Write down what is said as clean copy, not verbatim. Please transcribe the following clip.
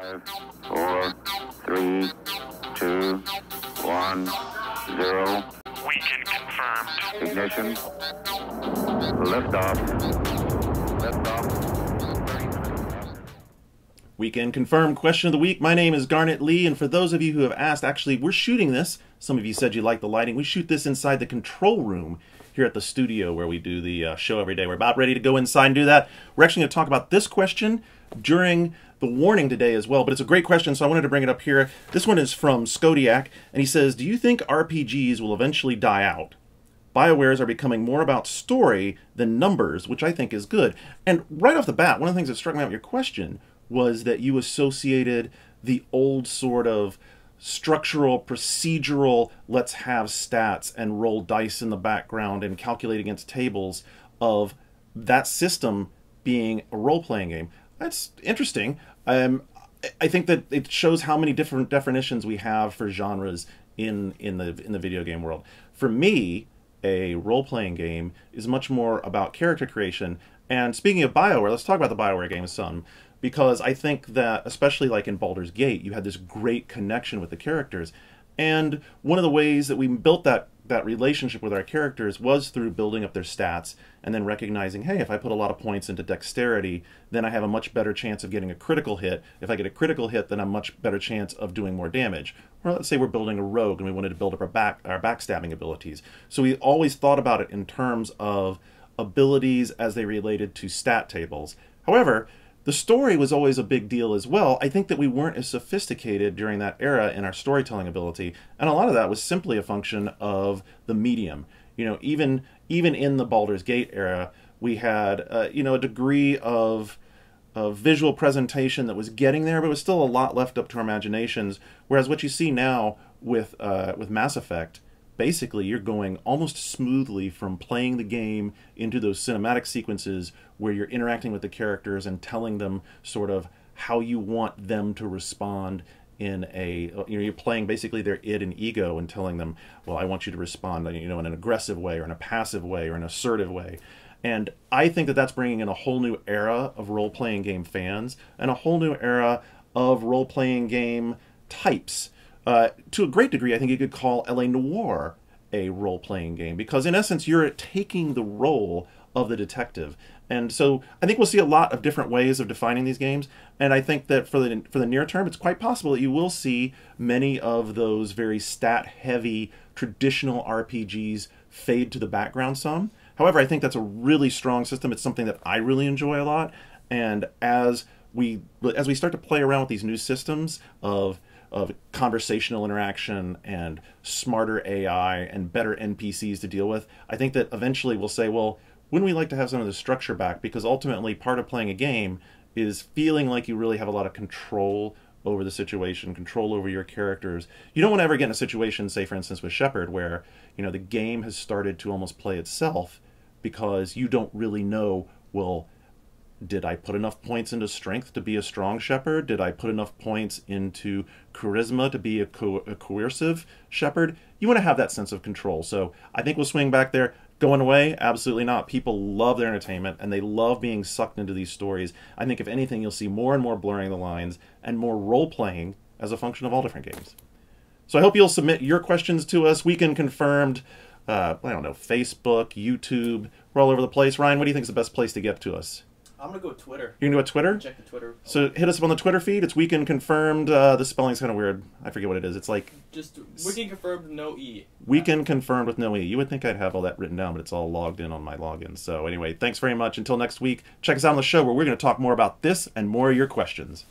5, 4, 3, 2, 1, 0. Weekend confirmed. Ignition. Liftoff. Liftoff. Weekend confirmed question of the week. My name is Garnett Lee, and for those of you who have asked, actually, we're shooting this. Some of you said you like the lighting. We shoot this inside the control room here at the studio where we do the show every day. We're about ready to go inside and do that. We're actually going to talk about this question during the warning today as well, but it's a great question, so I wanted to bring it up here. This one is from Skodiak, and he says, do you think RPGs will eventually die out? BioWares are becoming more about story than numbers, which I think is good. And right off the bat, one of the things that struck me out with your question was that you associated the old sort of structural, procedural, let's have stats and roll dice in the background and calculate against tables of that system being a role-playing game. That's interesting. I think that it shows how many different definitions we have for genres in the video game world. For me, a role-playing game is much more about character creation. And speaking of BioWare, let's talk about the BioWare games some, because I think that, especially like in Baldur's Gate, you had this great connection with the characters. And one of the ways that we built that relationship with our characters was through building up their stats and then recognizing, hey, if I put a lot of points into dexterity, then I have a much better chance of getting a critical hit. If I get a critical hit, then I'm much better chance of doing more damage. Or let's say we're building a rogue and we wanted to build up our backstabbing abilities. So we always thought about it in terms of abilities as they related to stat tables. However, the story was always a big deal as well. I think that we weren't as sophisticated during that era in our storytelling ability, and a lot of that was simply a function of the medium. You know, even in the Baldur's Gate era, we had a degree of visual presentation that was getting there, but it was still a lot left up to our imaginations. Whereas what you see now with Mass Effect, basically you're going almost smoothly from playing the game into those cinematic sequences where you're interacting with the characters and telling them sort of how you want them to respond in you're playing basically their id and ego and telling them, well, I want you to respond, in an aggressive way or in a passive way or an assertive way. And I think that that's bringing in a whole new era of role-playing game fans and a whole new era of role-playing game types. To a great degree, I think you could call L.A. Noire a role-playing game because, in essence, you're taking the role of the detective. And so I think we'll see a lot of different ways of defining these games. And I think that for the near term, it's quite possible that you will see many of those very stat-heavy traditional RPGs fade to the background some. However, I think that's a really strong system. It's something that I really enjoy a lot. And as we start to play around with these new systems of conversational interaction and smarter AI and better NPCs to deal with, I think that eventually we'll say, well, wouldn't we like to have some of the structure back? Because ultimately part of playing a game is feeling like you really have a lot of control over the situation, control over your characters. You don't want to ever get in a situation, say for instance with Shepard, where the game has started to almost play itself because you don't really know, well, did I put enough points into strength to be a strong shepherd? Did I put enough points into charisma to be a coercive shepherd? You want to have that sense of control. So I think we'll swing back there. Going away? Absolutely not. People love their entertainment and they love being sucked into these stories. I think if anything, you'll see more and more blurring the lines and more role-playing as a function of all different games. So I hope you'll submit your questions to us. Weekend confirmed. I don't know, Facebook, YouTube. We're all over the place. Ryan, what do you think is the best place to get to us? I'm going to go with Twitter. You're going to go with Twitter? Check the Twitter. So hit us up on the Twitter feed. It's Weekend Confirmed. The spelling's kind of weird. I forget what it is. It's like... Just Weekend Confirmed, no E. Weekend Confirmed with no E. You would think I'd have all that written down, but it's all logged in on my login. So anyway, thanks very much. Until next week, check us out on the show where we're going to talk more about this and more of your questions.